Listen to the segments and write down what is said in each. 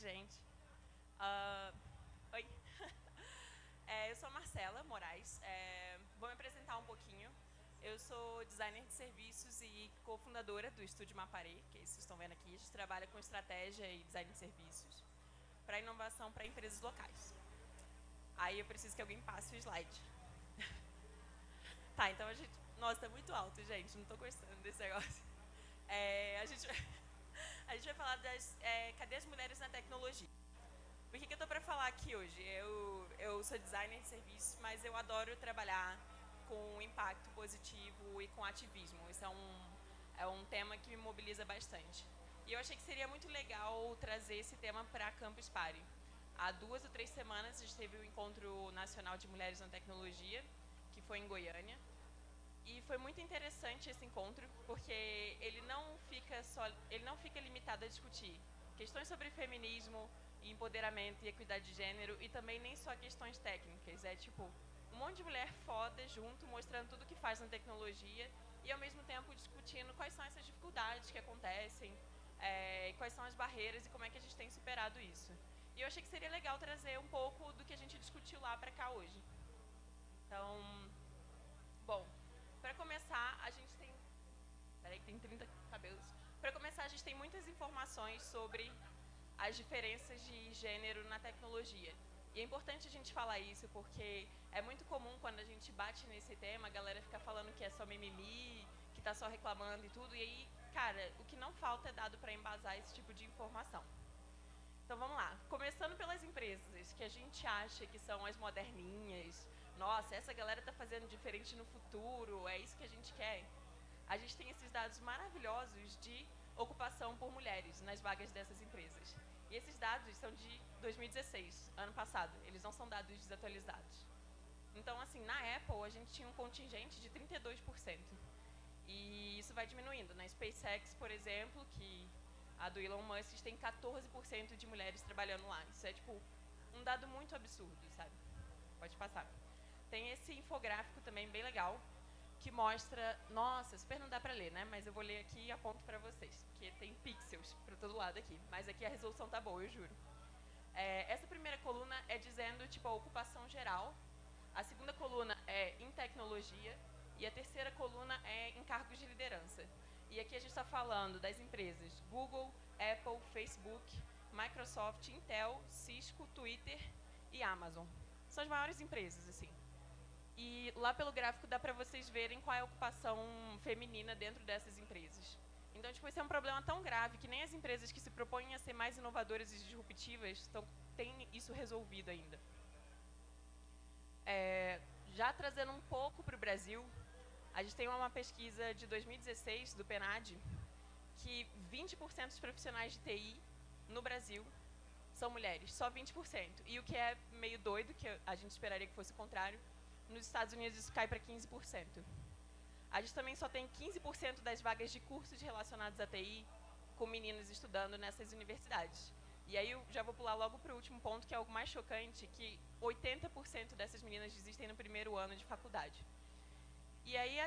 gente. Ah, oi. Eu sou a Marcela Moraes. Vou me apresentar um pouquinho. Eu sou designer de serviços e cofundadora do Estúdio Maparé, que vocês estão vendo aqui. A gente trabalha com estratégia e design de serviços para inovação para empresas locais. Aí eu preciso que alguém passe o slide. Tá, então a gente... Nossa, tá muito alto, gente. Não estou gostando desse negócio. A gente vai falar das... cadê as mulheres na tecnologia? Por que eu estou para falar aqui hoje? Eu sou designer de serviços, mas eu adoro trabalhar com impacto positivo e com ativismo. Isso é um tema que me mobiliza bastante. E eu achei que seria muito legal trazer esse tema para a Campus Party. Há 2 ou 3 semanas a gente teve o Encontro Nacional de Mulheres na Tecnologia, que foi em Goiânia. E foi muito interessante esse encontro, porque ele não fica limitado a discutir questões sobre feminismo, empoderamento e equidade de gênero, e também nem só questões técnicas. É tipo um monte de mulher foda junto, mostrando tudo que faz na tecnologia e ao mesmo tempo discutindo quais são essas dificuldades que acontecem, quais são as barreiras e como é que a gente tem superado isso. E eu achei que seria legal trazer um pouco do que a gente discutiu lá para cá hoje. Então, bom, para começar, a gente tem... Peraí, que tem 30 cabelos. Para começar, a gente tem muitas informações sobre as diferenças de gênero na tecnologia. E é importante a gente falar isso, porque é muito comum quando a gente bate nesse tema, a galera fica falando que é só mimimi, que está só reclamando e tudo. E aí, cara, o que não falta é dado para embasar esse tipo de informação. Então vamos lá. Começando pelas empresas, que a gente acha que são as moderninhas. Nossa, essa galera está fazendo diferente no futuro, é isso que a gente quer. A gente tem esses dados maravilhosos de ocupação por mulheres nas vagas dessas empresas. E esses dados são de 2016, ano passado. Eles não são dados desatualizados. Então, assim, na Apple, a gente tinha um contingente de 32%. E isso vai diminuindo. Na SpaceX, por exemplo, que a do Elon Musk tem 14% de mulheres trabalhando lá. Isso é, tipo, um dado muito absurdo, sabe? Pode passar. Tem esse infográfico também bem legal, que mostra... Nossa, super não dá para ler, né? Mas eu vou ler aqui e aponto para vocês, porque tem pixels para todo lado aqui. Mas aqui a resolução tá boa, eu juro. Essa primeira coluna é dizendo, tipo, a ocupação geral. A segunda coluna é em tecnologia. E a terceira coluna é em cargos de liderança. E aqui a gente está falando das empresas Google, Apple, Facebook, Microsoft, Intel, Cisco, Twitter e Amazon. São as maiores empresas, assim. E lá pelo gráfico dá para vocês verem qual é a ocupação feminina dentro dessas empresas. Então, tipo, esse é um problema tão grave que nem as empresas que se propõem a ser mais inovadoras e disruptivas têm isso resolvido ainda. Já trazendo um pouco para o Brasil, a gente tem uma pesquisa de 2016 do PNAD que 20% dos profissionais de TI no Brasil são mulheres, só 20%. E o que é meio doido, que a gente esperaria que fosse o contrário, nos Estados Unidos isso cai para 15%. A gente também só tem 15% das vagas de cursos relacionados à TI com meninos estudando nessas universidades. E aí eu já vou pular logo para o último ponto, que é algo mais chocante, que 80% dessas meninas desistem no primeiro ano de faculdade. E aí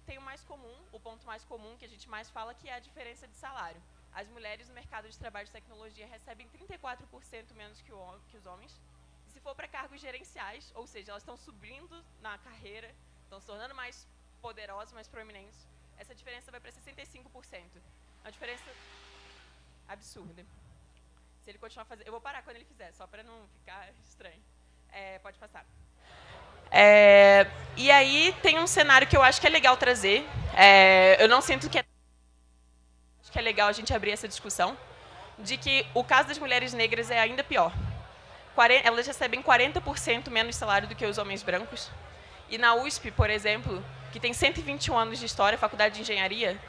tem o mais comum, o ponto mais comum que a gente mais fala, que é a diferença de salário. As mulheres no mercado de trabalho de tecnologia recebem 34% menos que os homens. E se for para cargos gerenciais, ou seja, elas estão subindo na carreira, estão se tornando mais poderosas, mais proeminentes, essa diferença vai para 65%. É uma diferença absurda. Se ele continuar fazendo... Eu vou parar quando ele fizer, só para não ficar estranho. Pode passar. E aí tem um cenário que eu acho que é legal trazer. Eu não sinto que acho que é legal a gente abrir essa discussão, de que o caso das mulheres negras é ainda pior. Elas recebem 40% menos salário do que os homens brancos. E na USP, por exemplo, que tem 121 anos de história, faculdade de engenharia,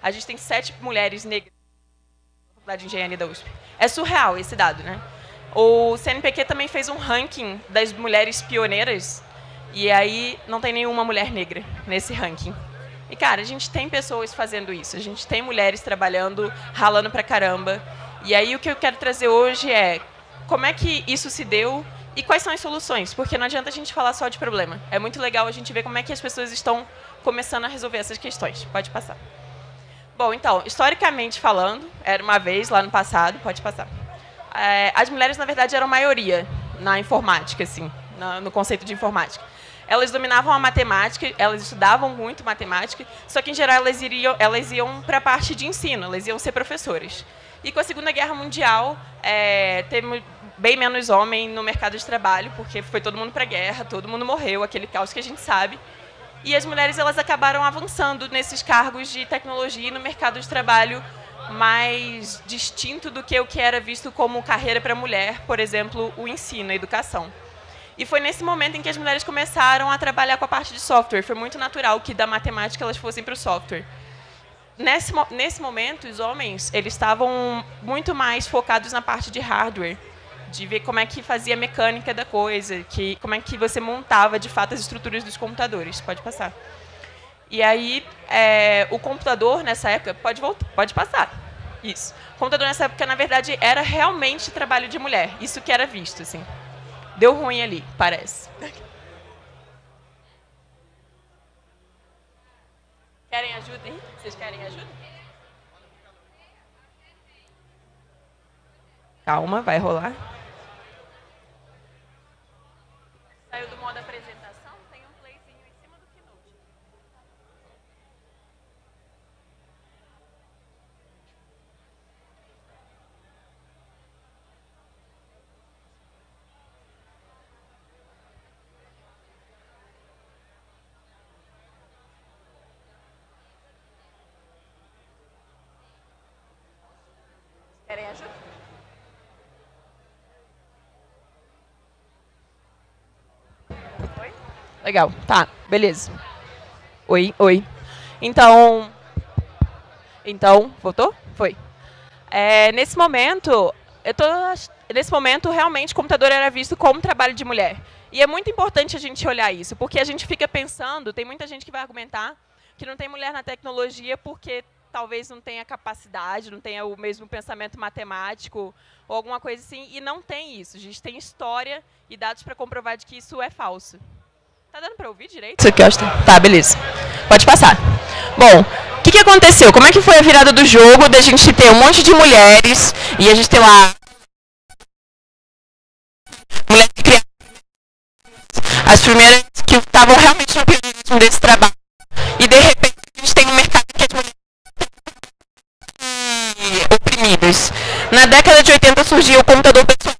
a gente tem 7 mulheres negras na faculdade de engenharia da USP. É surreal esse dado, né? O CNPq também fez um ranking das mulheres pioneiras, e aí não tem nenhuma mulher negra nesse ranking. E, cara, a gente tem pessoas fazendo isso, a gente tem mulheres trabalhando, ralando pra caramba. E aí o que eu quero trazer hoje é como é que isso se deu e quais são as soluções, porque não adianta a gente falar só de problema. É muito legal a gente ver como é que as pessoas estão começando a resolver essas questões. Pode passar. Bom, então, historicamente falando, era uma vez, lá no passado, pode passar, as mulheres, na verdade, eram maioria na informática, assim, no conceito de informática. Elas dominavam a matemática, elas estudavam muito matemática, só que, em geral, elas iam para a parte de ensino, elas iam ser professoras. E com a Segunda Guerra Mundial, teve bem menos homem no mercado de trabalho, porque foi todo mundo para a guerra, todo mundo morreu, aquele caos que a gente sabe. E as mulheres elas acabaram avançando nesses cargos de tecnologia e no mercado de trabalho mais distinto do que o que era visto como carreira para a mulher, por exemplo, o ensino, a educação. E foi nesse momento em que as mulheres começaram a trabalhar com a parte de software. Foi muito natural que da matemática elas fossem para o software. Nesse momento, os homens eles estavam muito mais focados na parte de hardware, de ver como é que fazia a mecânica da coisa, como é que você montava, de fato, as estruturas dos computadores. Pode passar. E aí, o computador, nessa época... Pode passar. Isso. O computador, nessa época, na verdade, era realmente trabalho de mulher. Isso que era visto, assim. Deu ruim ali, parece. Querem ajuda, hein? Vocês querem ajuda? Calma, vai rolar. Saiu do modo apresentação, tem um playzinho em cima do Keynote. Querem ajuda? Oi? Legal, tá, beleza. Oi. Então, voltou? Foi. Nesse momento, realmente, o computador era visto como trabalho de mulher. E é muito importante a gente olhar isso, porque a gente fica pensando, tem muita gente que vai argumentar que não tem mulher na tecnologia porque talvez não tenha capacidade, não tenha o mesmo pensamento matemático ou alguma coisa assim, e não tem isso. A gente tem história e dados para comprovar de que isso é falso. Tá dando para ouvir direito? Tá, beleza. Pode passar. Bom, o que aconteceu? Como é que foi a virada do jogo da gente ter um monte de mulheres e a gente ter lá mulheres que criaram as primeiras que estavam realmente no pioneirismo desse trabalho. E, de repente, a gente tem um mercado que as mulheres oprimidas. Na década de 80 surgiu o computador pessoal.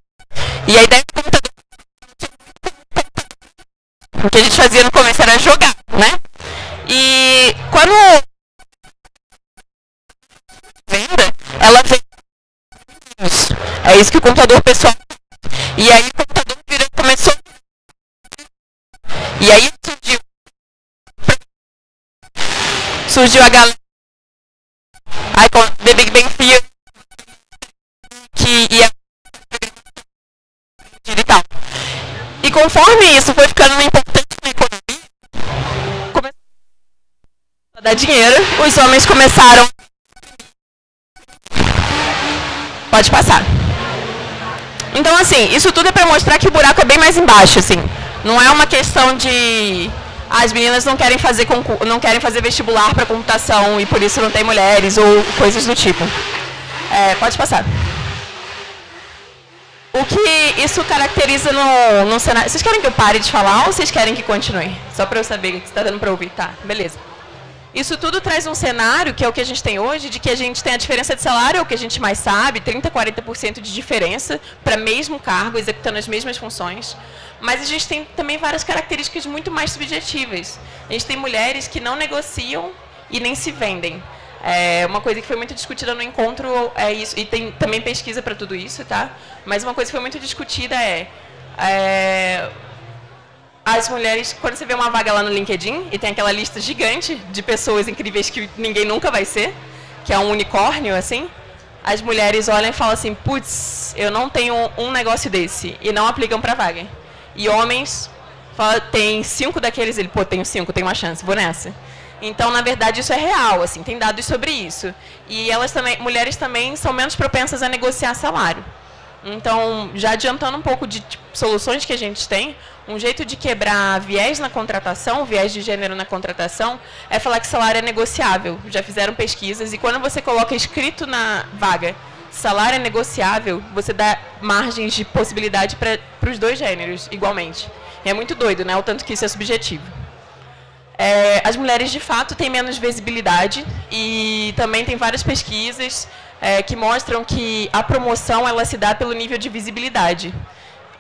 E a ideia do computador, o que a gente fazia no começo era jogar, né? E quando venda, ela veio isso. É isso que o computador pessoal. E aí o computador começou. E aí surgiu a galera. Aí com The Big Bang Theory, que ia e tal. E conforme isso foi ficando importante na economia, começou a dar dinheiro, os homens começaram. Pode passar. Então, assim, isso tudo é para mostrar que o buraco é bem mais embaixo, assim. Não é uma questão de as meninas não querem fazer vestibular para computação e por isso não tem mulheres ou coisas do tipo. Pode passar. O que isso caracteriza no cenário... Vocês querem que eu pare de falar ou vocês querem que continue? Só para eu saber que está dando para ouvir. Tá, beleza. Isso tudo traz um cenário, que é o que a gente tem hoje, de que a gente tem a diferença de salário, é o que a gente mais sabe, 30%, 40% de diferença para mesmo cargo, executando as mesmas funções. Mas a gente tem também várias características muito mais subjetivas. A gente tem mulheres que não negociam e nem se vendem. Uma coisa que foi muito discutida no encontro é isso, e tem também pesquisa para tudo isso, tá? Mas uma coisa que foi muito discutida as mulheres, quando você vê uma vaga lá no LinkedIn e tem aquela lista gigante de pessoas incríveis que ninguém nunca vai ser, que é um unicórnio, assim, as mulheres olham e falam assim, putz, eu não tenho um negócio desse, e não aplicam para vaga. E homens falam, tem 5 daqueles, ele, pô, tenho 5, tenho uma chance, vou nessa. Então, na verdade, isso é real, assim, tem dados sobre isso. E mulheres também são menos propensas a negociar salário. Então, já adiantando um pouco de soluções que a gente tem, um jeito de quebrar viés na contratação, viés de gênero na contratação, é falar que salário é negociável. Já fizeram pesquisas e quando você coloca escrito na vaga salário é negociável, você dá margens de possibilidade para os dois gêneros, igualmente. E é muito doido, né? O tanto que isso é subjetivo. As mulheres, de fato, têm menos visibilidade e também tem várias pesquisas que mostram que a promoção ela se dá pelo nível de visibilidade.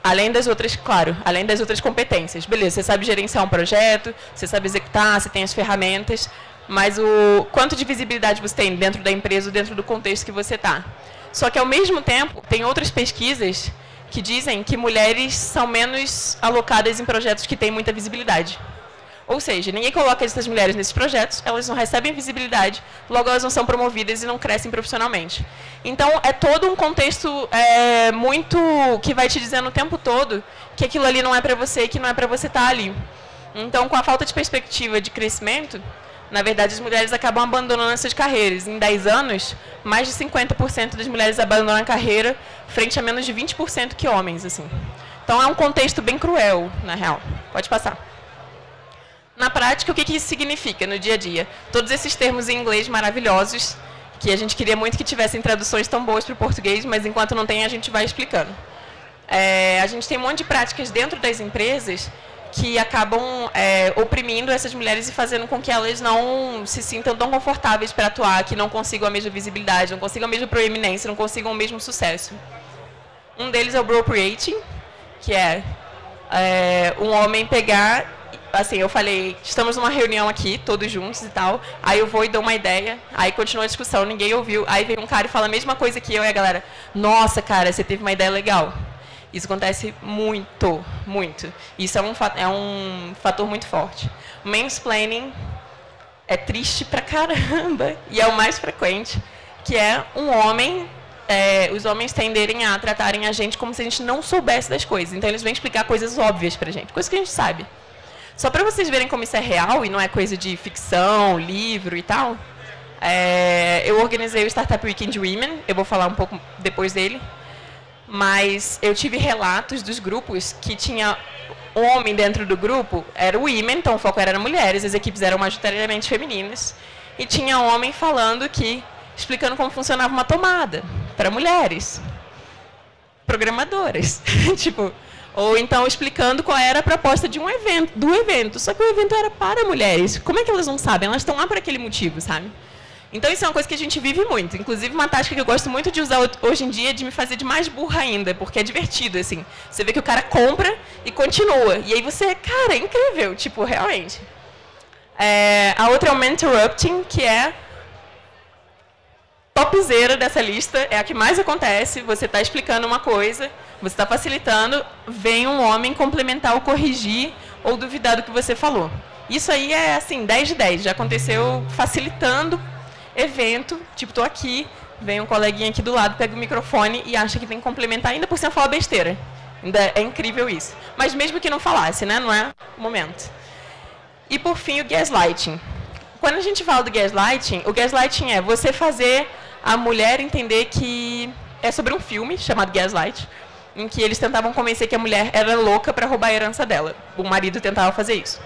Além das outras, claro, além das outras competências. Beleza, você sabe gerenciar um projeto, você sabe executar, você tem as ferramentas, mas o quanto de visibilidade você tem dentro da empresa, dentro do contexto que você está. Só que, ao mesmo tempo, tem outras pesquisas que dizem que mulheres são menos alocadas em projetos que têm muita visibilidade. Ou seja, ninguém coloca essas mulheres nesses projetos, elas não recebem visibilidade, logo elas não são promovidas e não crescem profissionalmente. Então, é todo um contexto muito que vai te dizendo o tempo todo que aquilo ali não é para você e que não é para você estar ali. Então, com a falta de perspectiva de crescimento, na verdade, as mulheres acabam abandonando essas carreiras. Em 10 anos, mais de 50% das mulheres abandonam a carreira, frente a menos de 20% que homens. Assim. Então, é um contexto bem cruel, na real. Pode passar. Na prática, o que isso significa no dia a dia? Todos esses termos em inglês maravilhosos, que a gente queria muito que tivessem traduções tão boas para o português, mas enquanto não tem, a gente vai explicando. A gente tem um monte de práticas dentro das empresas que acabam oprimindo essas mulheres e fazendo com que elas não se sintam tão confortáveis para atuar, que não consigam a mesma visibilidade, não consigam a mesma proeminência, não consigam o mesmo sucesso. Um deles é o appropriating, que é um homem pegar... Assim, eu falei, estamos numa reunião aqui, todos juntos e tal, aí eu vou e dou uma ideia, aí continua a discussão, ninguém ouviu, aí vem um cara e fala a mesma coisa que eu e a galera, nossa, cara, você teve uma ideia legal. Isso acontece muito, muito. Isso é um fator muito forte. Mansplaining é triste pra caramba, e é o mais frequente, que é um homem... os homens tenderem a tratarem a gente como se a gente não soubesse das coisas. Então, eles vêm explicar coisas óbvias pra gente, coisas que a gente sabe. Só para vocês verem como isso é real e não é coisa de ficção, livro e tal, eu organizei o Startup Weekend Women, eu vou falar um pouco depois dele, mas eu tive relatos dos grupos que tinha homem dentro do grupo, era o women, então o foco era mulheres, as equipes eram majoritariamente femininas, e tinha homem falando explicando como funcionava uma tomada para mulheres, programadoras, tipo... Ou então explicando qual era a proposta de do evento. Só que o evento era para mulheres. Como é que elas não sabem? Elas estão lá por aquele motivo, sabe? Então, isso é uma coisa que a gente vive muito. Inclusive, uma tática que eu gosto muito de usar hoje em dia é de me fazer de mais burra ainda, porque é divertido, assim. Você vê que o cara compra e continua. E aí você, cara, é incrível. Tipo, realmente. A outra é o mentorrupting, que é topzera dessa lista, é a que mais acontece. Você está explicando uma coisa, você está facilitando, vem um homem complementar ou corrigir ou duvidar do que você falou. Isso aí é, assim, 10 de 10. Já aconteceu facilitando evento, tipo, estou aqui, vem um coleguinha aqui do lado, pega o microfone e acha que tem que complementar, ainda por cima falar besteira. Ainda é incrível isso. Mas mesmo que não falasse, né? Não é o momento. E, por fim, o gaslighting. Quando a gente fala do gaslighting, o gaslighting é você fazer a mulher entender que é sobre um filme chamado Gaslight, em que eles tentavam convencer que a mulher era louca para roubar a herança dela. O marido tentava fazer isso.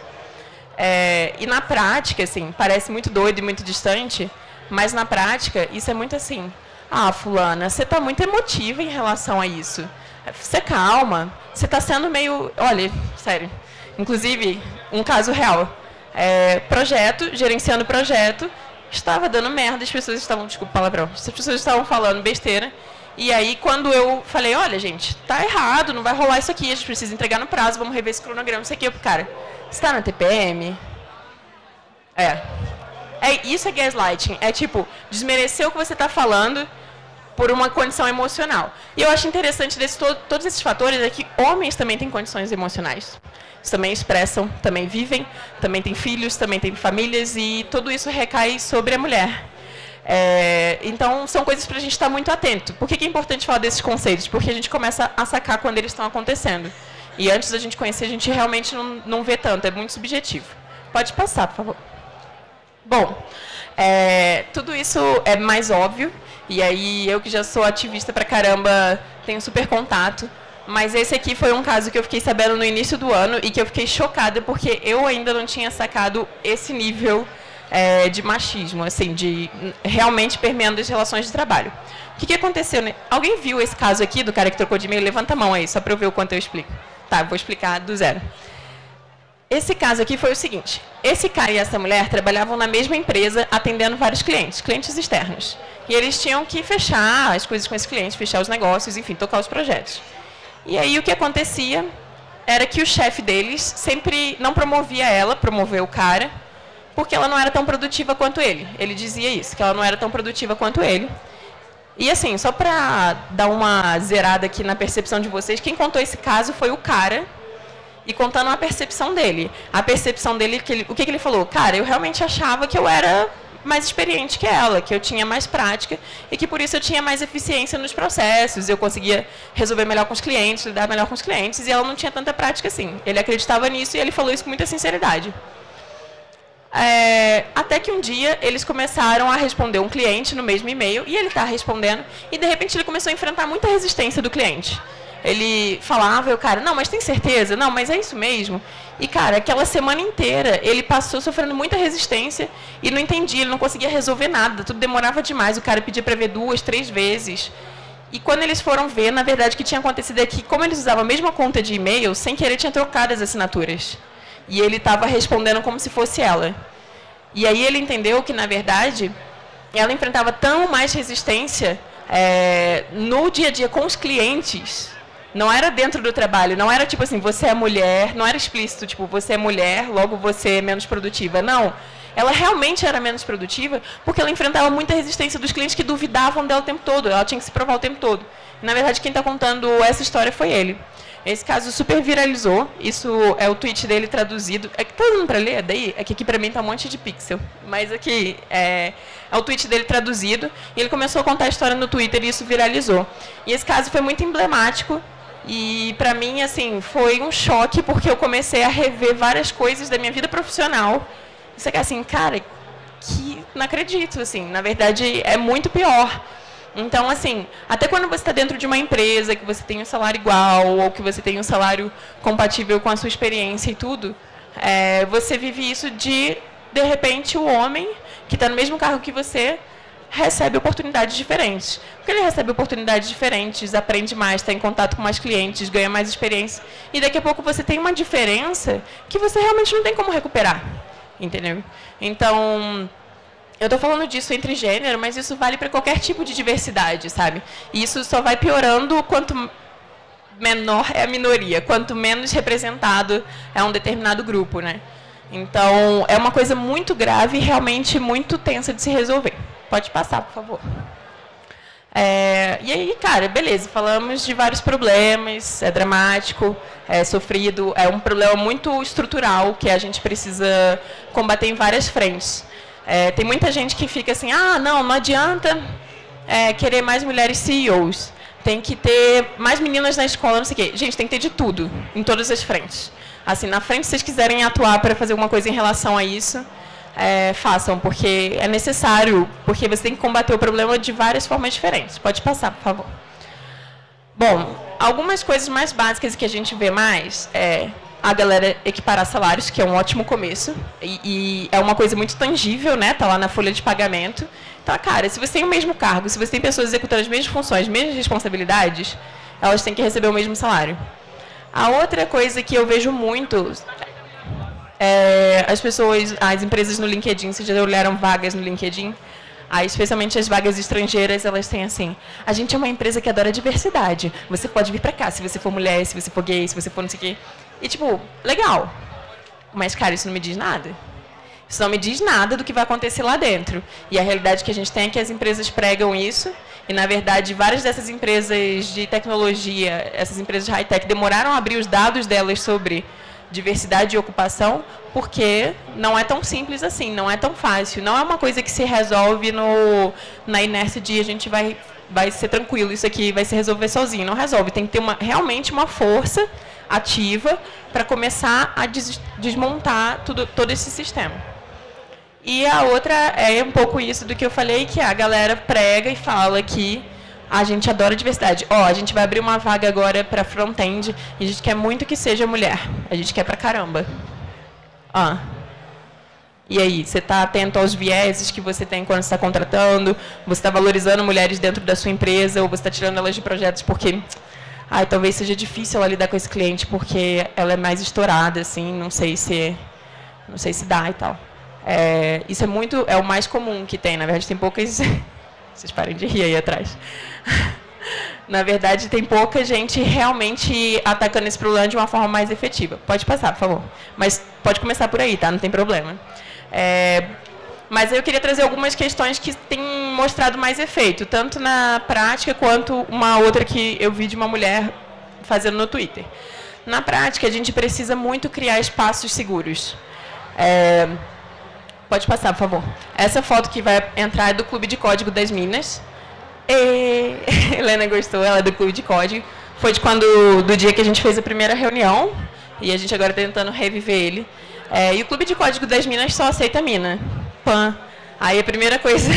E na prática, assim, parece muito doido e muito distante, mas na prática isso é muito assim, fulana, você está muito emotiva em relação a isso. Você calma, você está sendo meio... Olha, sério, inclusive, um caso real. Gerenciando projeto, estava dando merda, as pessoas estavam, desculpa o palavrão, as pessoas estavam falando besteira, e aí quando eu falei, olha gente, tá errado, não vai rolar isso aqui, a gente precisa entregar no prazo, vamos rever esse cronograma, isso aqui, cara, você está na TPM? Isso é gaslighting, é tipo, desmerecer o que você está falando por uma condição emocional. E eu acho interessante todos esses fatores é que homens também têm condições emocionais. Eles também expressam, também vivem, também têm filhos, também têm famílias, e tudo isso recai sobre a mulher. Então, são coisas para a gente estar muito atento. Por que é importante falar desses conceitos? Porque a gente começa a sacar quando eles estão acontecendo. E antes da gente conhecer, a gente realmente não vê tanto, é muito subjetivo. Pode passar, por favor. Bom, tudo isso é mais óbvio, e aí eu que já sou ativista pra caramba, tenho super contato, mas esse aqui foi um caso que eu fiquei sabendo no início do ano e que eu fiquei chocada porque eu ainda não tinha sacado esse nível de machismo, assim, de realmente permeando as relações de trabalho. O que aconteceu, né? Alguém viu esse caso aqui do cara que trocou de e-mail? Levanta a mão aí, só para eu ver o quanto eu explico. Tá, vou explicar do zero. Esse caso aqui foi o seguinte: esse cara e essa mulher trabalhavam na mesma empresa, atendendo vários clientes externos. E eles tinham que fechar as coisas com esses clientes, fechar os negócios, enfim, tocar os projetos. E aí o que acontecia era que o chefe deles sempre não promovia ela, promoveu o cara, porque ela não era tão produtiva quanto ele. Ele dizia isso, que ela não era tão produtiva quanto ele. E assim, só para dar uma zerada aqui na percepção de vocês, quem contou esse caso foi o cara, e contando a percepção dele. A percepção dele, o que ele falou? Cara, eu realmente achava que eu era mais experiente que ela, que eu tinha mais prática e que por isso eu tinha mais eficiência nos processos, eu conseguia resolver melhor com os clientes, lidar melhor com os clientes, e ela não tinha tanta prática assim. Ele acreditava nisso e ele falou isso com muita sinceridade. Até que um dia eles começaram a responder um cliente no mesmo e-mail, e ele está respondendo, e de repente ele começou a enfrentar muita resistência do cliente. Ele falava, e o cara, não, mas tem certeza? Não, mas é isso mesmo. E, cara, aquela semana inteira, ele passou sofrendo muita resistência e não entendia, ele não conseguia resolver nada, tudo demorava demais, o cara pedia para ver 2, 3 vezes. E quando eles foram ver, na verdade, o que tinha acontecido é que, como eles usavam a mesma conta de e-mail, sem querer tinha trocado as assinaturas. E ele estava respondendo como se fosse ela. E aí ele entendeu que, na verdade, ela enfrentava tão mais resistência no dia a dia com os clientes. Não era dentro do trabalho, não era tipo assim, você é mulher, não era explícito, tipo, você é mulher, logo você é menos produtiva. Não, ela realmente era menos produtiva porque ela enfrentava muita resistência dos clientes que duvidavam dela o tempo todo, ela tinha que se provar o tempo todo. E, na verdade, quem está contando essa história foi ele. Esse caso super viralizou, isso é o tweet dele traduzido. É que tá dando para ler daí? É que aqui para mim tá um monte de pixel. Mas aqui é o tweet dele traduzido, e ele começou a contar a história no Twitter e isso viralizou. E esse caso foi muito emblemático. E, para mim, assim, foi um choque, porque eu comecei a rever várias coisas da minha vida profissional. Isso aqui, assim, cara, que não acredito, assim, na verdade, é muito pior. Então, assim, até quando você está dentro de uma empresa, que você tem um salário igual, ou que você tem um salário compatível com a sua experiência e tudo, você vive isso de repente, o homem, que está no mesmo cargo que você, recebe oportunidades diferentes. Porque ele recebe oportunidades diferentes, aprende mais, está em contato com mais clientes, ganha mais experiência. E daqui a pouco você tem uma diferença que você realmente não tem como recuperar. Entendeu? Então, eu estou falando disso entre gênero, mas isso vale para qualquer tipo de diversidade, sabe? E isso só vai piorando quanto menor é a minoria, quanto menos representado é um determinado grupo, né? Então, é uma coisa muito grave e realmente muito tensa de se resolver. Pode passar, por favor. E aí, cara, beleza, falamos de vários problemas, é dramático, é sofrido, é um problema muito estrutural que a gente precisa combater em várias frentes. Tem muita gente que fica assim, não adianta querer mais mulheres CEOs, tem que ter mais meninas na escola, não sei o quê. Gente, tem que ter de tudo, em todas as frentes. Assim, na frente, se vocês quiserem atuar para fazer alguma coisa em relação a isso, façam, porque é necessário, porque você tem que combater o problema de várias formas diferentes. Pode passar, por favor. Bom, algumas coisas mais básicas que a gente vê mais a galera equiparar salários, que é um ótimo começo, e é uma coisa muito tangível, né? Tá lá na folha de pagamento. Então, cara, se você tem o mesmo cargo, se você tem pessoas executando as mesmas funções, as mesmas responsabilidades, elas têm que receber o mesmo salário. A outra coisa que eu vejo muito as empresas no LinkedIn, vocês já olharam vagas no LinkedIn? Especialmente as vagas estrangeiras, elas têm assim, a gente é uma empresa que adora diversidade, você pode vir para cá se você for mulher, se você for gay, se você for não sei o quê. E, tipo, legal, mas, cara, isso não me diz nada. Isso não me diz nada do que vai acontecer lá dentro. E a realidade que a gente tem é que as empresas pregam isso, e, na verdade, várias dessas empresas de tecnologia, essas empresas de high-tech, demoraram a abrir os dados delas sobre diversidade e ocupação, porque não é tão simples assim, não é tão fácil. Não é uma coisa que se resolve na inércia de a gente vai ser tranquilo, isso aqui vai se resolver sozinho. Não resolve, tem que ter realmente uma força ativa para começar a desmontar todo esse sistema. E a outra é um pouco isso do que eu falei, que a galera prega e fala que a gente adora diversidade. A gente vai abrir uma vaga agora para front-end e a gente quer muito que seja mulher. A gente quer pra caramba. E aí, você está atento aos vieses que você tem quando está contratando? Você está valorizando mulheres dentro da sua empresa? Ou você está tirando elas de projetos porque talvez seja difícil ela lidar com esse cliente porque ela é mais estourada, assim, não sei se dá e tal. Isso é o mais comum que tem. Na verdade, tem poucas... Vocês parem de rir aí atrás. Na verdade, tem pouca gente realmente atacando esse problema de uma forma mais efetiva. Pode passar, por favor. Mas pode começar por aí, tá? Não tem problema. Mas eu queria trazer algumas questões que têm mostrado mais efeito, tanto na prática quanto uma outra que eu vi de uma mulher fazendo no Twitter. Na prática, a gente precisa muito criar espaços seguros. Pode passar, por favor. Essa foto que vai entrar é do Clube de Código das Minas. Helena gostou, ela é do Clube de Código. Foi do dia que a gente fez a primeira reunião, e a gente agora está tentando reviver ele. E o Clube de Código das Minas só aceita mina. Pã. Aí a primeira coisa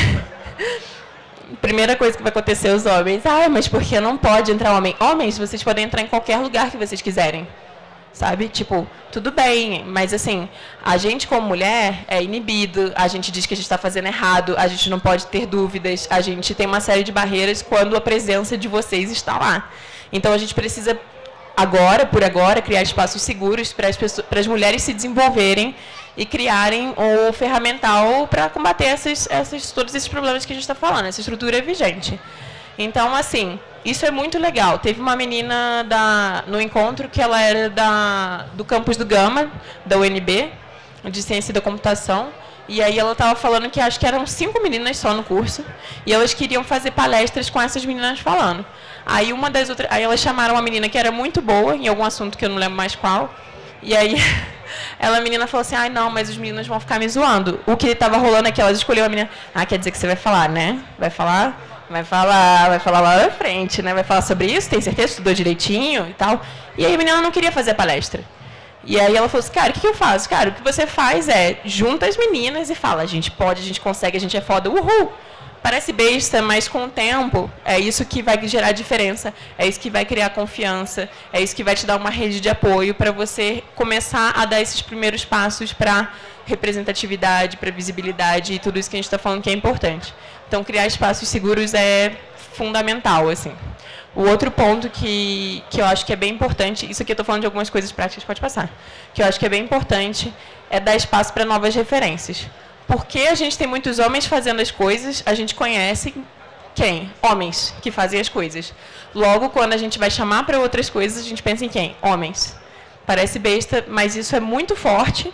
que vai acontecer os homens, mas por que não pode entrar homem? Homens, vocês podem entrar em qualquer lugar que vocês quiserem. Sabe? Tipo, tudo bem, mas assim, a gente como mulher é inibido, a gente diz que a gente está fazendo errado, a gente não pode ter dúvidas, a gente tem uma série de barreiras quando a presença de vocês está lá. Então a gente precisa, por agora, criar espaços seguros para as mulheres se desenvolverem e criarem o ferramental para combater todos esses problemas que a gente está falando, essa estrutura é vigente. Então, assim, isso é muito legal. Teve uma menina no encontro que ela era do campus do Gama, da UNB, de Ciência da Computação, e aí ela estava falando que acho que eram 5 meninas só no curso, e elas queriam fazer palestras com essas meninas falando. Aí elas chamaram uma menina que era muito boa em algum assunto que eu não lembro mais qual, e aí a menina falou assim, não, mas os meninos vão ficar me zoando. O que estava rolando é que elas escolheram a menina, quer dizer que você vai falar, né? Vai falar lá na frente, né? Vai falar sobre isso, tem certeza que estudou direitinho e tal. E aí a menina não queria fazer a palestra. E aí ela falou assim, cara, o que eu faço? Cara, o que você faz é, junta as meninas e fala, a gente pode, a gente consegue, a gente é foda, uhul! Parece besta, mas com o tempo, é isso que vai gerar diferença, é isso que vai criar confiança, é isso que vai te dar uma rede de apoio para você começar a dar esses primeiros passos para representatividade, para visibilidade e tudo isso que a gente está falando que é importante. Então, criar espaços seguros é fundamental, assim. O outro ponto que eu acho que é bem importante, isso aqui eu estou falando de algumas coisas práticas, pode passar, que eu acho que é bem importante, é dar espaço para novas referências. Porque a gente tem muitos homens fazendo as coisas, a gente conhece quem? Homens que fazem as coisas. Logo, quando a gente vai chamar para outras coisas, a gente pensa em quem? Homens. Parece besta, mas isso é muito forte.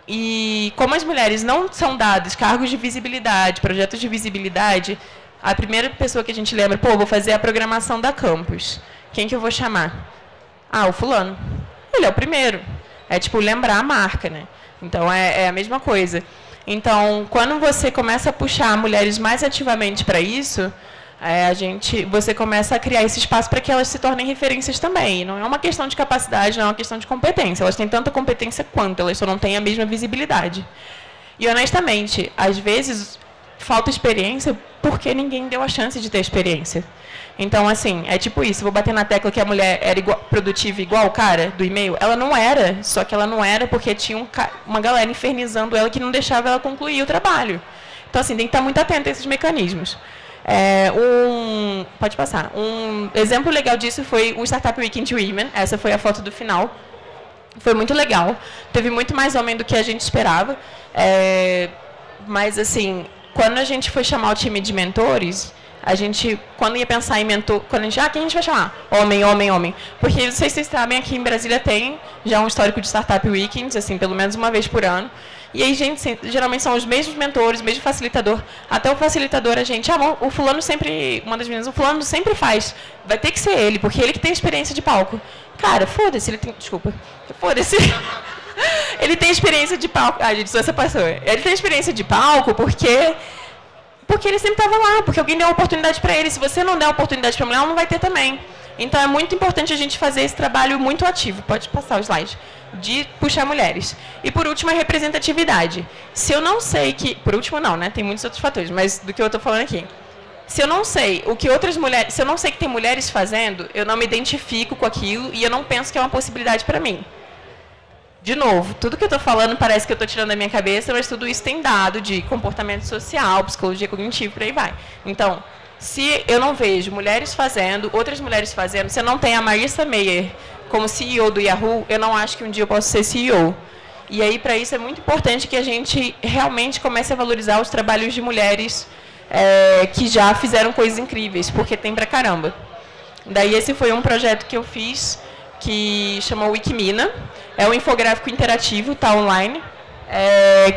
E como as mulheres não são dadas cargos de visibilidade, projetos de visibilidade, a primeira pessoa que a gente lembra, vou fazer a programação da campus. Quem que eu vou chamar? O fulano. Ele é o primeiro. É tipo lembrar a marca, né? Então é a mesma coisa. Então, quando você começa a puxar mulheres mais ativamente para isso, você começa a criar esse espaço para que elas se tornem referências também. Não é uma questão de capacidade, não é uma questão de competência. Elas têm tanta competência quanto, elas só não têm a mesma visibilidade. E, honestamente, às vezes, falta experiência porque ninguém deu a chance de ter experiência. Então, assim, é tipo isso. Vou bater na tecla que a mulher era produtiva igual o cara do e-mail. Ela não era, só que ela não era porque tinha uma galera infernizando ela que não deixava ela concluir o trabalho. Então, assim, tem que estar muito atento a esses mecanismos. Pode passar. Um exemplo legal disso foi o Startup Weekend Women. Essa foi a foto do final. Foi muito legal. Teve muito mais homem do que a gente esperava. Mas, assim, quando a gente foi chamar o time de mentores, a gente, quando ia pensar em mentor, quem a gente vai chamar? Homem. Porque, não sei se vocês sabem, aqui em Brasília tem já um histórico de Startup Weekends, assim, pelo menos uma vez por ano. E aí, gente, geralmente são os mesmos mentores, o mesmo facilitador. Até o facilitador, o fulano sempre, uma das meninas, o fulano sempre faz. Vai ter que ser ele, porque ele que tem experiência de palco. Cara, foda-se, ele tem, desculpa, foda-se. Ele tem experiência de palco. Gente, sou essa pessoa. Ele tem experiência de palco porque ele sempre estava lá, porque alguém deu a oportunidade para ele. Se você não der a oportunidade para a mulher, ela não vai ter também. Então, é muito importante a gente fazer esse trabalho muito ativo. Pode passar o slide. De puxar mulheres. E, por último, a representatividade. Se eu não sei que... Por último, não, né? Tem muitos outros fatores, mas do que eu estou falando aqui. Se eu não sei o que outras mulheres... Se eu não sei que tem mulheres fazendo, eu não me identifico com aquilo e eu não penso que é uma possibilidade para mim. De novo, tudo que eu estou falando parece que eu estou tirando da minha cabeça, mas tudo isso tem dado de comportamento social, psicologia cognitiva, por aí vai. Então, se eu não vejo mulheres fazendo, outras mulheres fazendo, se eu não tenho a Marissa Mayer como CEO do Yahoo, eu não acho que um dia eu posso ser CEO. E aí, para isso, é muito importante que a gente realmente comece a valorizar os trabalhos de mulheres que já fizeram coisas incríveis, porque tem pra caramba. Daí, esse foi um projeto que eu fiz, que chama Wikimina. É um infográfico interativo, tá online,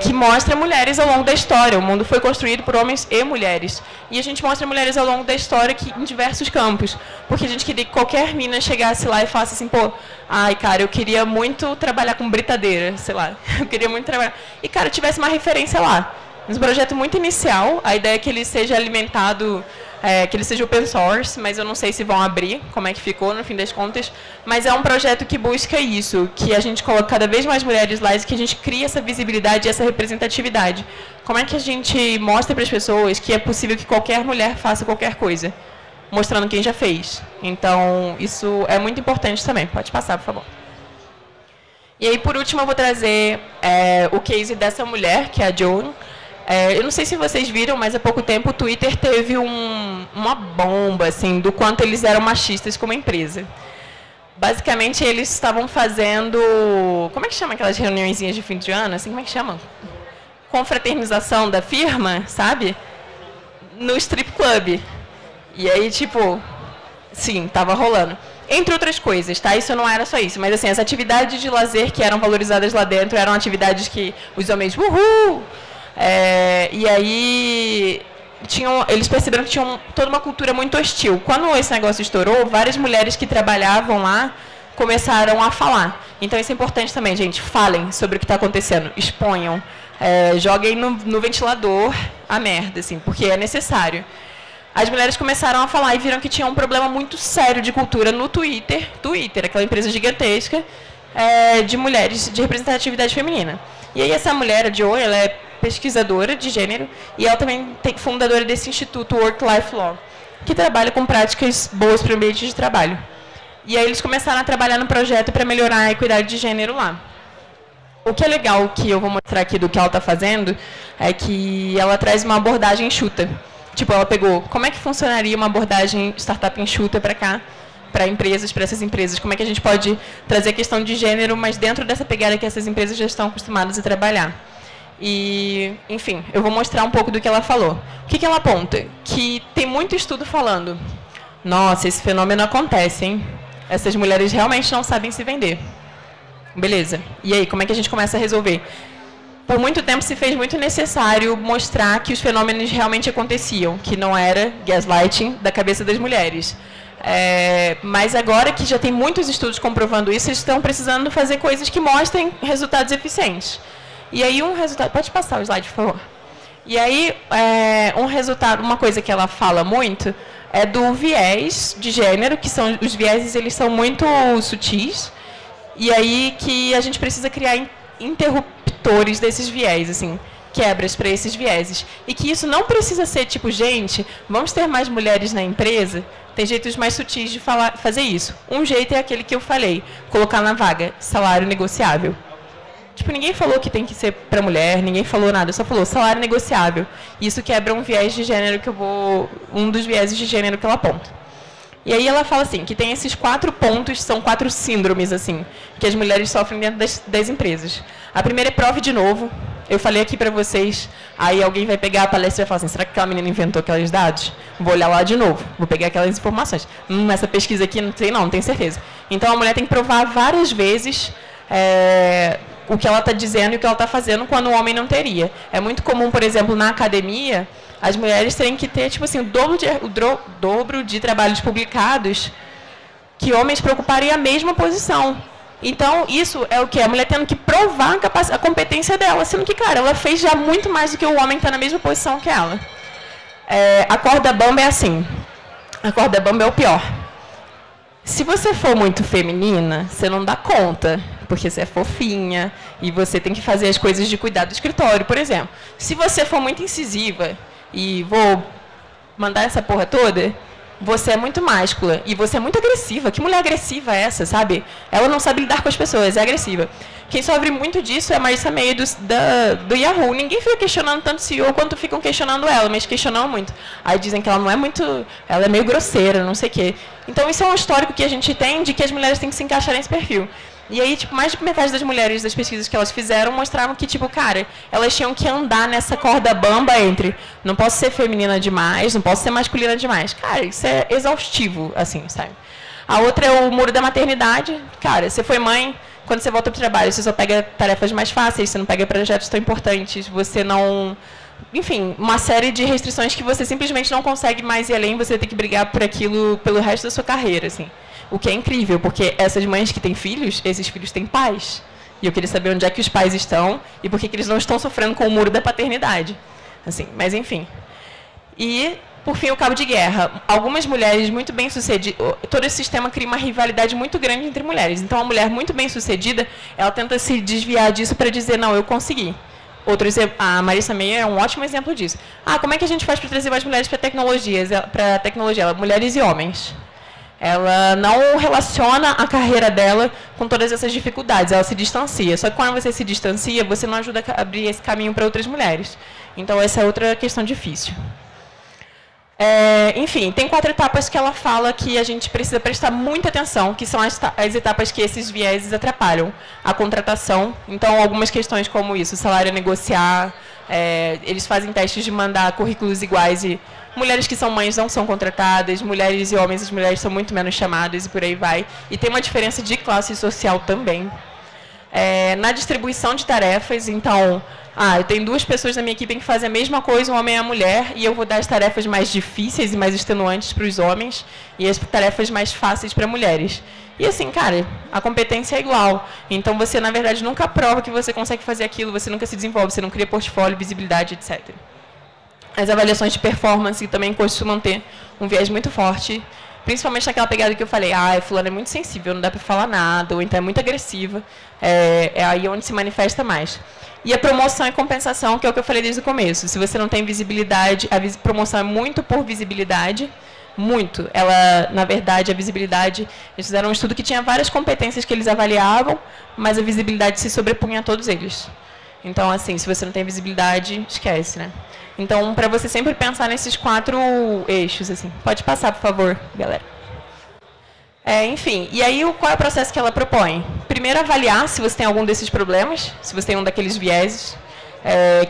que mostra mulheres ao longo da história. O mundo foi construído por homens e mulheres. E a gente mostra mulheres ao longo da história em diversos campos. Porque a gente queria que qualquer mina chegasse lá e falasse assim, pô, ai, cara, eu queria muito trabalhar com britadeira, sei lá. Eu queria muito trabalhar. E, cara, tivesse uma referência lá. Um projeto muito inicial, a ideia é que ele seja alimentado, que ele seja open source, mas eu não sei se vão abrir, como é que ficou no fim das contas, mas é um projeto que busca isso, que a gente coloca cada vez mais mulheres lá e que a gente cria essa visibilidade e essa representatividade. Como é que a gente mostra para as pessoas que é possível que qualquer mulher faça qualquer coisa, mostrando quem já fez. Então, isso é muito importante também. Pode passar, por favor. E aí, por último, eu vou trazer o case dessa mulher, que é a Joan. Eu não sei se vocês viram, mas há pouco tempo o Twitter teve uma bomba, assim, do quanto eles eram machistas como empresa. Basicamente, eles estavam fazendo... Como é que chama aquelas reuniõezinhas de fim de ano? Assim, como é que chama? Confraternização da firma, sabe? No strip club. E aí, tipo... Sim, tava rolando. Entre outras coisas, tá? Isso não era só isso. Mas, assim, as atividades de lazer que eram valorizadas lá dentro eram atividades que os homens... Uhul! E aí eles perceberam que tinham toda uma cultura muito hostil. Quando esse negócio estourou, várias mulheres que trabalhavam lá começaram a falar. Então isso é importante também, gente. Falem sobre o que está acontecendo, exponham, joguem no ventilador a merda, assim, porque é necessário. As mulheres começaram a falar e viram que tinha um problema muito sério de cultura no Twitter, aquela empresa gigantesca de mulheres de representatividade feminina. E aí essa mulher, a Joy, ela é pesquisadora de gênero e ela também é fundadora desse instituto Work-Life Law, que trabalha com práticas boas para o ambiente de trabalho. E aí eles começaram a trabalhar no projeto para melhorar a equidade de gênero lá. O que é legal, que eu vou mostrar aqui do que ela está fazendo, é que ela traz uma abordagem enxuta. Tipo, ela pegou como é que funcionaria uma abordagem startup enxuta para cá, para empresas, para essas empresas, como é que a gente pode trazer a questão de gênero, mas dentro dessa pegada que essas empresas já estão acostumadas a trabalhar. E, enfim, eu vou mostrar um pouco do que ela falou. O que ela aponta? Que tem muito estudo falando, nossa, esse fenômeno acontece, hein? Essas mulheres realmente não sabem se vender. Beleza. E aí, como é que a gente começa a resolver? Por muito tempo se fez muito necessário mostrar que os fenômenos realmente aconteciam, que não era gaslighting da cabeça das mulheres. Mas agora que já tem muitos estudos comprovando isso, eles estão precisando fazer coisas que mostrem resultados eficientes. E aí um resultado... Pode passar o slide, por favor. E aí, um resultado, uma coisa que ela fala muito, é do viés de gênero, que são os vieses, eles são muito sutis, e aí que a gente precisa criar interruptores desses viés, assim, quebras para esses vieses. E que isso não precisa ser tipo, gente, vamos ter mais mulheres na empresa? Tem jeitos mais sutis de fazer isso. Um jeito é aquele que eu falei, colocar na vaga, salário negociável. Tipo, ninguém falou que tem que ser para mulher, ninguém falou nada, só falou salário negociável. Isso quebra um viés de gênero que um dos vieses de gênero que ela aponta. E aí ela fala assim, que tem esses 4 pontos, são 4 síndromes, assim, que as mulheres sofrem dentro das empresas. A primeira é prove de novo. Eu falei aqui para vocês, aí alguém vai pegar a palestra e vai falar assim, será que aquela menina inventou aqueles dados? Vou olhar lá de novo, vou pegar aquelas informações. Essa pesquisa aqui, não tenho certeza. Então a mulher tem que provar várias vezes o que ela está dizendo e o que ela está fazendo quando o homem não teria. É muito comum, por exemplo, na academia, as mulheres terem que ter, tipo assim, o dobro de trabalhos publicados que homens para ocuparem a mesma posição. Então, isso é o que? A mulher tendo que provar a competência dela, sendo que, cara, ela fez já muito mais do que o homem está na mesma posição que ela. A corda bamba é assim. A corda bamba é o pior. Se você for muito feminina, você não dá conta, porque você é fofinha e você tem que fazer as coisas de cuidar do escritório, por exemplo. Se você for muito incisiva e vou mandar essa porra toda, você é muito máscula e você é muito agressiva. Que mulher agressiva é essa, sabe? Ela não sabe lidar com as pessoas, é agressiva. Quem sofre muito disso é a Marissa Mayer do Yahoo. Ninguém fica questionando tanto o CEO quanto ficam questionando ela, mas questionam muito. Aí dizem que ela não é muito... Ela é meio grosseira, não sei o quê. Então, isso é um histórico que a gente tem de que as mulheres têm que se encaixar nesse perfil. E aí, tipo, mais de metade das mulheres das pesquisas que elas fizeram mostravam que, tipo, cara, elas tinham que andar nessa corda bamba entre não posso ser feminina demais, não posso ser masculina demais. Cara, isso é exaustivo, assim, sabe? A outra é o muro da maternidade. Cara, você foi mãe, quando você volta para o trabalho, você só pega tarefas mais fáceis, você não pega projetos tão importantes, você não... Enfim, uma série de restrições que você simplesmente não consegue mais ir além, você tem que brigar por aquilo pelo resto da sua carreira, assim. O que é incrível, porque essas mães que têm filhos, esses filhos têm pais. E eu queria saber onde é que os pais estão e por que eles não estão sofrendo com o muro da paternidade. Assim, mas, enfim. E, por fim, o cabo de guerra. Algumas mulheres muito bem-sucedidas... Todo esse sistema cria uma rivalidade muito grande entre mulheres. Então, a mulher muito bem-sucedida, ela tenta se desviar disso para dizer, não, eu consegui. Outro exemplo, a Marissa Mayer é um ótimo exemplo disso. Ah, como é que a gente faz para trazer mais mulheres para a tecnologia? Mulheres e homens. Ela não relaciona a carreira dela com todas essas dificuldades, ela se distancia. Só que quando você se distancia, você não ajuda a abrir esse caminho para outras mulheres. Então, essa é outra questão difícil. Enfim, tem 4 etapas que ela fala que a gente precisa prestar muita atenção, que são as etapas que esses vieses atrapalham. A contratação, então, algumas questões como isso, salário a negociar, eles fazem testes de mandar currículos iguais e mulheres que são mães não são contratadas, mulheres e homens, as mulheres são muito menos chamadas e por aí vai. E tem uma diferença de classe social também. Na distribuição de tarefas, então, eu tenho 2 pessoas na minha equipe que fazem a mesma coisa, um homem e a mulher, e eu vou dar as tarefas mais difíceis e mais extenuantes para os homens e as tarefas mais fáceis para mulheres. E assim, cara, a competência é igual. Então, você, na verdade, nunca prova que você consegue fazer aquilo, você nunca se desenvolve, você não cria portfólio, visibilidade, etc. As avaliações de performance também costumam ter um viés muito forte, principalmente naquela pegada que eu falei, fulano é muito sensível, não dá para falar nada, ou então é muito agressiva, é aí onde se manifesta mais. E a promoção e compensação, que é o que eu falei desde o começo. Se você não tem visibilidade, a promoção é muito por visibilidade, muito. Ela, na verdade, a visibilidade, eles fizeram um estudo que tinha várias competências que eles avaliavam, mas a visibilidade se sobrepunha a todos eles. Então, assim, se você não tem visibilidade, esquece, né? Então, para você sempre pensar nesses 4 eixos, assim. Pode passar, por favor, galera. Enfim, e aí qual é o processo que ela propõe? Primeiro, avaliar se você tem algum desses problemas, se você tem um daqueles vieses,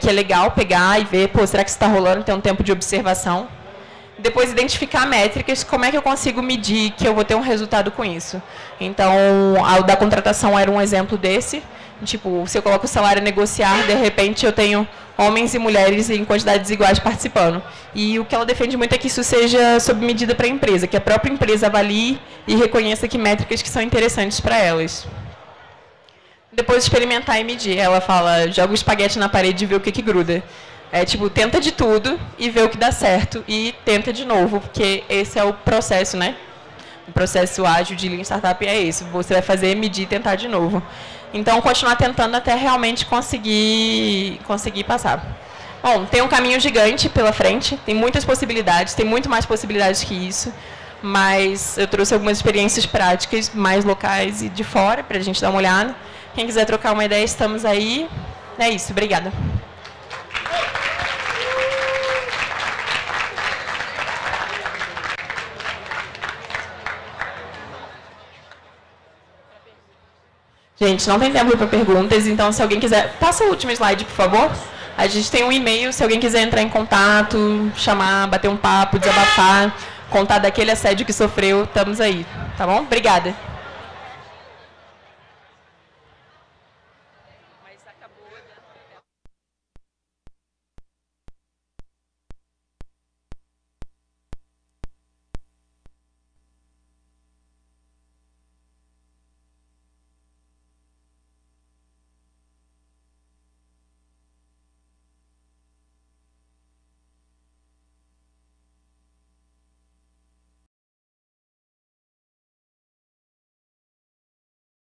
que é legal pegar e ver, será que isso está rolando, ter um tempo de observação. Depois, identificar métricas, como é que eu consigo medir que eu vou ter um resultado com isso. Então, o da contratação era um exemplo desse. Tipo, se eu coloco o salário a negociar, de repente eu tenho homens e mulheres em quantidades iguais participando. E o que ela defende muito é que isso seja sob medida para a empresa, que a própria empresa avalie e reconheça que métricas que são interessantes para elas. Depois, experimentar e medir. Ela fala, joga o espaguete na parede e vê o que gruda. Tipo, tenta de tudo e vê o que dá certo e tenta de novo, porque esse é o processo, né? O processo ágil de Lean Startup é esse. Você vai fazer, medir e tentar de novo. Então, continuar tentando até realmente conseguir passar. Bom, tem um caminho gigante pela frente, tem muitas possibilidades, tem muito mais possibilidades que isso, mas eu trouxe algumas experiências práticas mais locais e de fora, para a gente dar uma olhada. Quem quiser trocar uma ideia, estamos aí. É isso, obrigada. Gente, não tem tempo para perguntas, então se alguém quiser... Passa o último slide, por favor. A gente tem um e-mail, se alguém quiser entrar em contato, chamar, bater um papo, desabafar, contar daquele assédio que sofreu, estamos aí. Tá bom? Obrigada.